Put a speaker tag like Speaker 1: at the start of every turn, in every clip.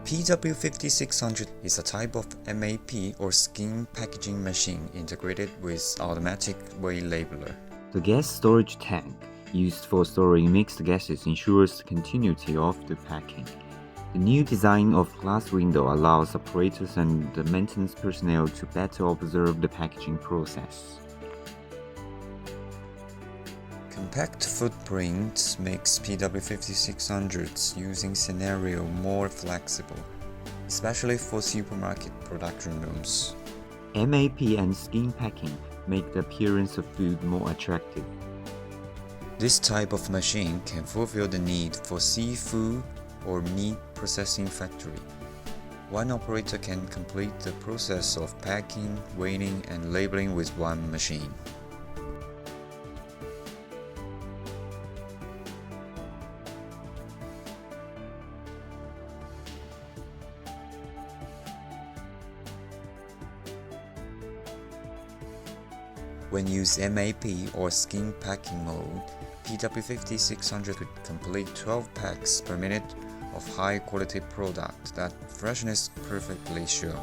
Speaker 1: PW-5600 is a type of MAP or skin packaging machine integrated with automatic weight labeler.
Speaker 2: The gas storage tank, used for storing mixed gases, ensures the continuity of the packing. The new design of glass window allows operators and the maintenance personnel to better observe the packaging process.
Speaker 1: Compact footprint makes PW-5600's using scenario more flexible, especially for supermarket production rooms.
Speaker 2: MAP and skin packing make the appearance of food more attractive.
Speaker 1: This type of machine can fulfill the need for seafood or meat processing factory. One operator can complete the process of packing, weighing, and labeling with one machine. When used MAP or skin packing mode, PW-5600 could complete 12 packs per minute of high-quality product that freshness perfectly shown.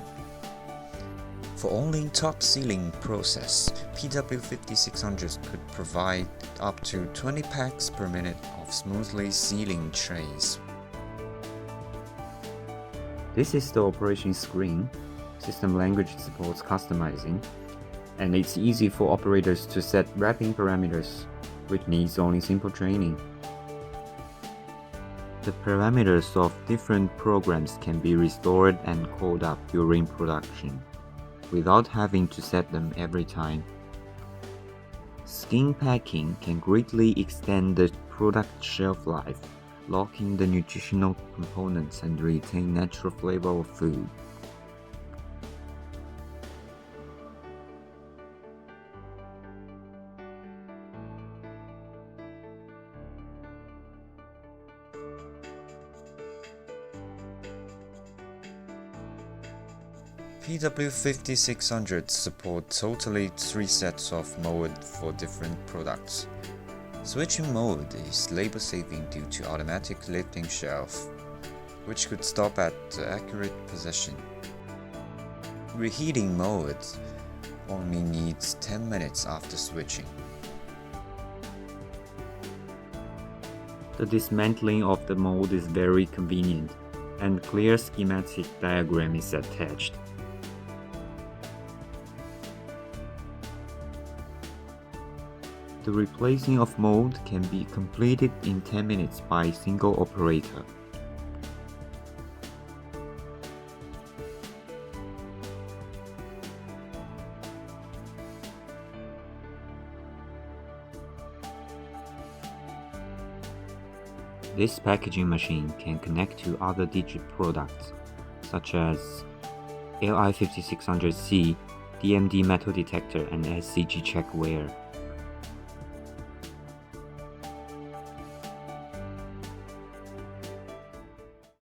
Speaker 1: For only top sealing process, PW-5600 could provide up to 20 packs per minute of smoothly sealing trays.
Speaker 2: This is the operation screen. System language supports customizing, and it's easy for operators to set wrapping parameters, which needs only simple training. The parameters of different programs can be restored and called up during production, without having to set them every time. Skin packing can greatly extend the product shelf life, lock in the nutritional components and retain natural flavor of food.
Speaker 1: PW-5600 supports totally 3 sets of mode for different products. Switching mode is labor saving due to automatic lifting shelf, which could stop at the accurate position. Reheating mode only needs 10 minutes after switching.
Speaker 2: The dismantling of the mold is very convenient, and clear schematic diagram is attached. The replacing of mold can be completed in 10 minutes by a single operator. This packaging machine can connect to other digit products, such as LI5600C, DMD metal detector, and SCG checkware.